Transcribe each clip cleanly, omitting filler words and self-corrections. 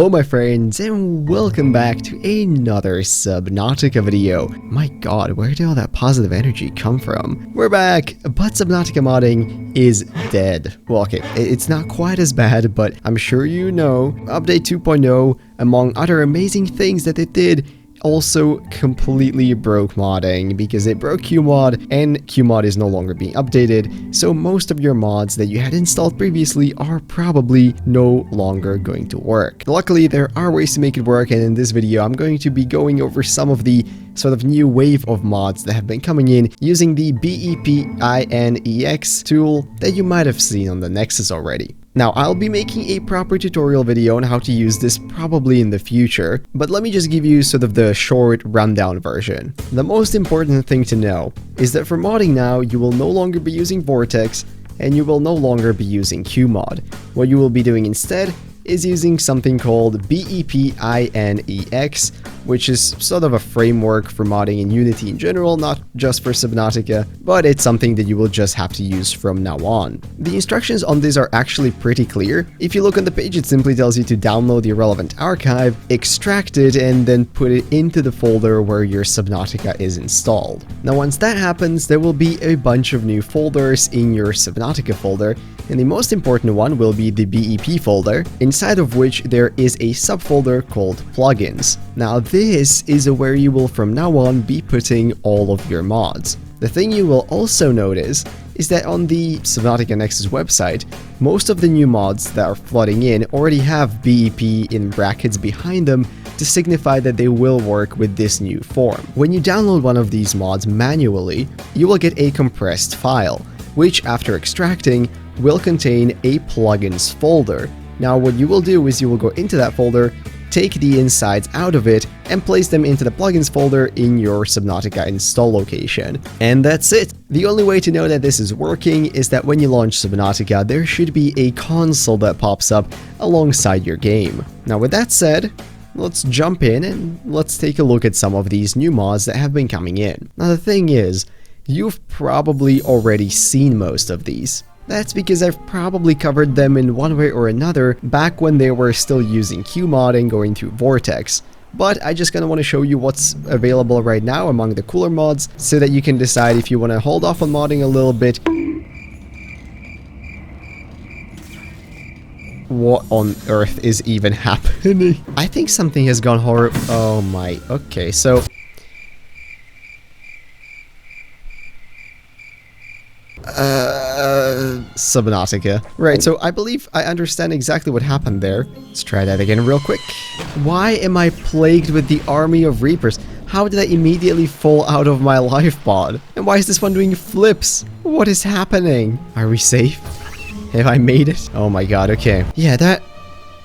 Hello my friends, and welcome back to another Subnautica video. My god, where did all that positive energy come from? We're back, but Subnautica modding is dead. Well, okay, it's not quite as bad, but I'm sure you know, Update 2.0, among other amazing things that it did, also completely broke modding because it broke QMod, and QMod is no longer being updated, so most of your mods that you had installed previously are probably no longer going to work. Luckily, there are ways to make it work, and in this video I'm going to be going over some of the sort of new wave of mods that have been coming in using the BepInEx tool that you might have seen on the Nexus already. Now, I'll be making a proper tutorial video on how to use this probably in the future, but let me just give you sort of the short rundown version. The most important thing to know is that for modding now, you will no longer be using Vortex, and you will no longer be using QMod. What you will be doing instead is using something called BepInEx, which is sort of a framework for modding in Unity in general, not just for Subnautica, but it's something that you will just have to use from now on. The instructions on this are actually pretty clear. If you look on the page, it simply tells you to download the relevant archive, extract it, and then put it into the folder where your Subnautica is installed. Now, once that happens, there will be a bunch of new folders in your Subnautica folder, and the most important one will be the BEP folder, inside of which there is a subfolder called plugins. Now, this is where you will from now on be putting all of your mods. The thing you will also notice is that on the Subnautica Nexus website, most of the new mods that are flooding in already have BEP in brackets behind them to signify that they will work with this new form. When you download one of these mods manually, you will get a compressed file, which after extracting will contain a plugins folder. Now what you will do is you will go into that folder, take the insides out of it, and place them into the plugins folder in your Subnautica install location. And that's it! The only way to know that this is working is that when you launch Subnautica, there should be a console that pops up alongside your game. Now with that said, let's jump in and let's take a look at some of these new mods that have been coming in. Now the thing is, you've probably already seen most of these. That's because I've probably covered them in one way or another back when they were still using QMod and going through Vortex. But I just kind of want to show you what's available right now among the cooler mods so that you can decide if you want to hold off on modding a little bit. What on earth is even happening? I think something has gone horrible. Oh my, okay, so Subnautica. Right, so I believe I understand exactly what happened there. Let's try that again real quick. Why am I plagued with the army of Reapers? How did I immediately fall out of my life pod? And why is this one doing flips? What is happening? Are we safe? Have I made it? Oh my god, okay. Yeah, that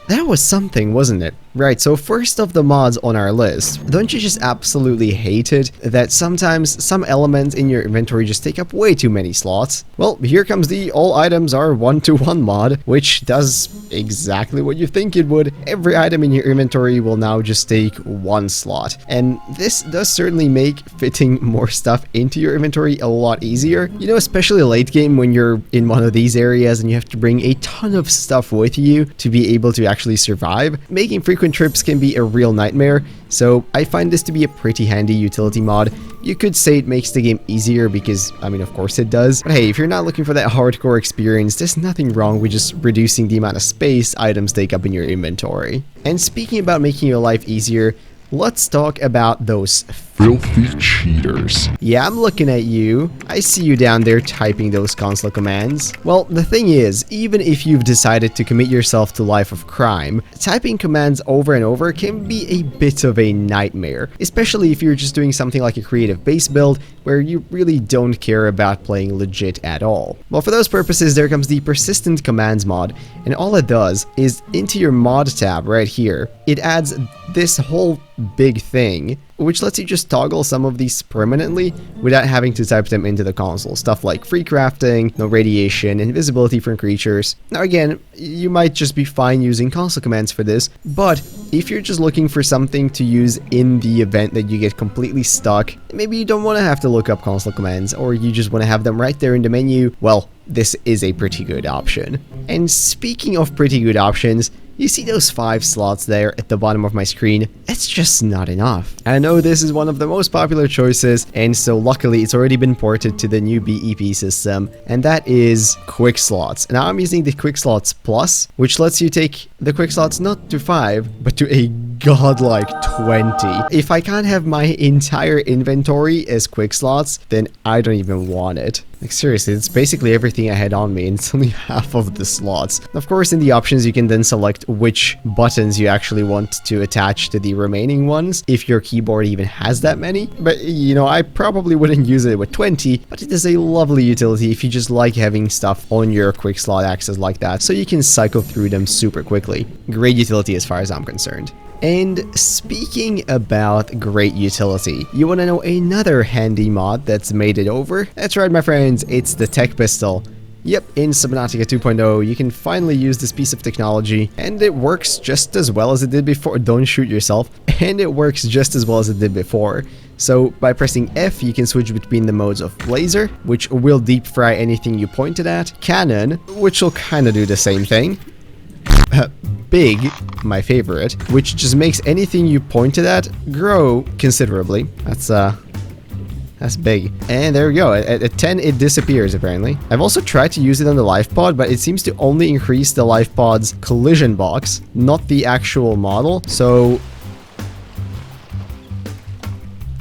was something, wasn't it? Right, so first of the mods on our list, don't you just absolutely hate it that sometimes some elements in your inventory just take up way too many slots? Well, here comes the all items are 1-to-1 mod, which does exactly what you think it would. Every item in your inventory will now just take one slot, and this does certainly make fitting more stuff into your inventory a lot easier. You know, especially late game when you're in one of these areas and you have to bring a ton of stuff with you to be able to actually survive. Making frequent trips can be a real nightmare, so I find this to be a pretty handy utility mod. You could say it makes the game easier because, I mean, of course it does, but hey, if you're not looking for that hardcore experience, there's nothing wrong with just reducing the amount of space items take up in your inventory. And speaking about making your life easier, let's talk about those filthy cheaters. Yeah, I'm looking at you. I see you down there typing those console commands. Well, the thing is, even if you've decided to commit yourself to life of crime, typing commands over and over can be a bit of a nightmare, especially if you're just doing something like a creative base build where you really don't care about playing legit at all. Well, for those purposes, there comes the persistent commands mod, and all it does is into your mod tab right here, it adds this whole big thing, which lets you just toggle some of these permanently without having to type them into the console. Stuff like free crafting, no radiation, invisibility from creatures. Now again, you might just be fine using console commands for this, but if you're just looking for something to use in the event that you get completely stuck, maybe you don't want to have to look up console commands, or you just want to have them right there in the menu, well, this is a pretty good option. And speaking of pretty good options, You see those 5 slots there at the bottom of my screen? It's just not enough. I know this is one of the most popular choices, and so luckily it's already been ported to the new BEP system, and that is quickslots. Now I'm using the quickslots plus, which lets you take the quickslots not to 5, but to a godlike 20. If I can't have my entire inventory as quickslots, then I don't even want it. Like seriously, it's basically everything I had on me, and it's only half of the slots. Of course, in the options you can then select which buttons you actually want to attach to the remaining ones, if your keyboard even has that many. But you know, I probably wouldn't use it with 20, but it is a lovely utility if you just like having stuff on your quick slot axis like that, so you can cycle through them super quickly. Great utility as far as I'm concerned. And speaking about great utility, you want to know another handy mod that's made it over? That's right, my friends, it's the tech pistol. Yep, in Subnautica 2.0, you can finally use this piece of technology, and it works just as well as it did before. Don't shoot yourself. And it works just as well as it did before. So by pressing F, you can switch between the modes of laser, which will deep fry anything you pointed at, cannon, which will kind of do the same thing, big, my favorite, which just makes anything you pointed at grow considerably. That's big. And there we go. At 10, it disappears, apparently. I've also tried to use it on the life pod, but it seems to only increase the life pod's collision box, not the actual model. So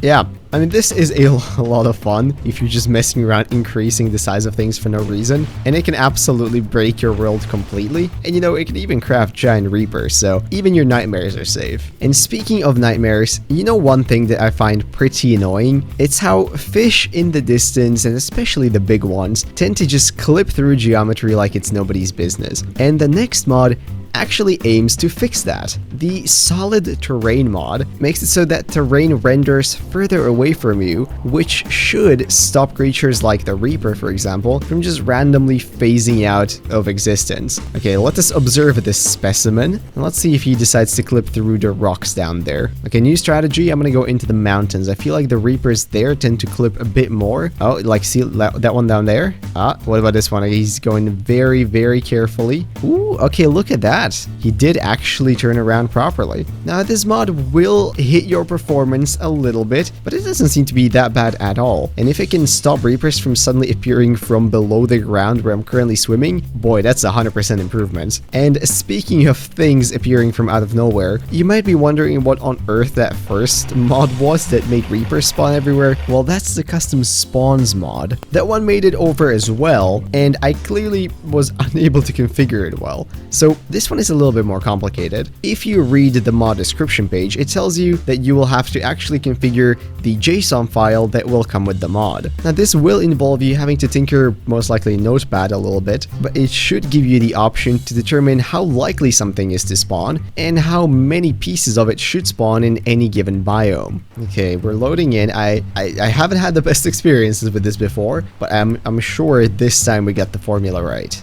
yeah, I mean, this is a lot of fun if you're just messing around increasing the size of things for no reason, and it can absolutely break your world completely. And you know, it can even craft giant reapers, so even your nightmares are safe. And speaking of nightmares, you know one thing that I find pretty annoying? It's how fish in the distance, and especially the big ones, tend to just clip through geometry like it's nobody's business. And the next mod actually aims to fix that. The solid terrain mod makes it so that terrain renders further away from you, which should stop creatures like the Reaper, for example, from just randomly phasing out of existence. Okay, let us observe this specimen, and let's see if he decides to clip through the rocks down there. Okay, new strategy, I'm gonna go into the mountains. I feel like the Reapers there tend to clip a bit more. Oh, like see that one down there? Ah, what about this one? He's going very, very carefully. Ooh, okay, look at that. He did actually turn around properly. Now, this mod will hit your performance a little bit, but it doesn't seem to be that bad at all. And if it can stop Reapers from suddenly appearing from below the ground where I'm currently swimming, boy, that's 100% improvement. And speaking of things appearing from out of nowhere, you might be wondering what on earth that first mod was that made Reapers spawn everywhere. Well, that's the custom spawns mod. That one made it over as well, and I clearly was unable to configure it well. So this one is a little bit more complicated. If you read the mod description page, it tells you that you will have to actually configure the JSON file that will come with the mod. Now, this will involve you having to tinker, most likely in Notepad a little bit, but it should give you the option to determine how likely something is to spawn and how many pieces of it should spawn in any given biome. Okay, we're loading in. I haven't had the best experiences with this before, but I'm sure this time we got the formula right.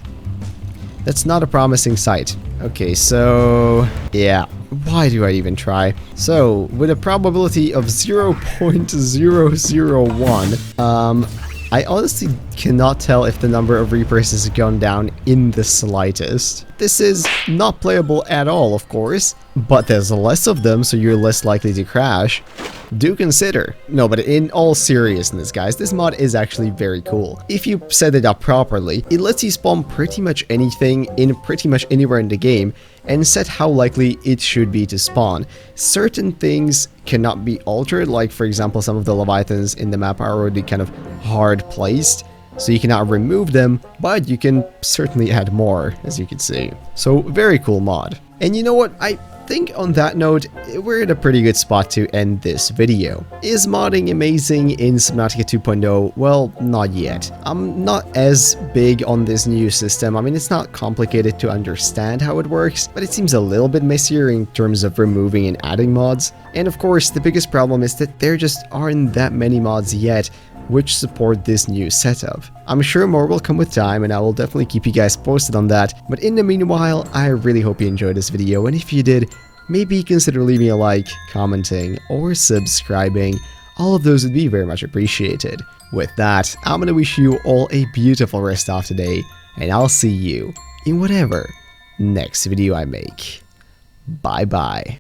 That's not a promising sight. Okay, so yeah, why do I even try? So, with a probability of 0.001, I honestly cannot tell if the number of Reapers has gone down in the slightest. This is not playable at all, of course, but there's less of them, so you're less likely to crash. Do consider. No, but in all seriousness, guys, this mod is actually very cool. If you set it up properly, it lets you spawn pretty much anything in pretty much anywhere in the game and set how likely it should be to spawn. Certain things cannot be altered, like for example, some of the Leviathans in the map are already kind of hard placed, so you cannot remove them, but you can certainly add more, as you can see. So, very cool mod. And you know what? I think on that note, we're in a pretty good spot to end this video. Is modding amazing in Subnautica 2.0? Well, not yet. I'm not as big on this new system. I mean, it's not complicated to understand how it works, but it seems a little bit messier in terms of removing and adding mods. And of course, the biggest problem is that there just aren't that many mods yet which support this new setup. I'm sure more will come with time, and I will definitely keep you guys posted on that, but in the meanwhile, I really hope you enjoyed this video, and if you did, maybe consider leaving a like, commenting, or subscribing. All of those would be very much appreciated. With that, I'm gonna wish you all a beautiful rest of today, and I'll see you in whatever next video I make. Bye bye.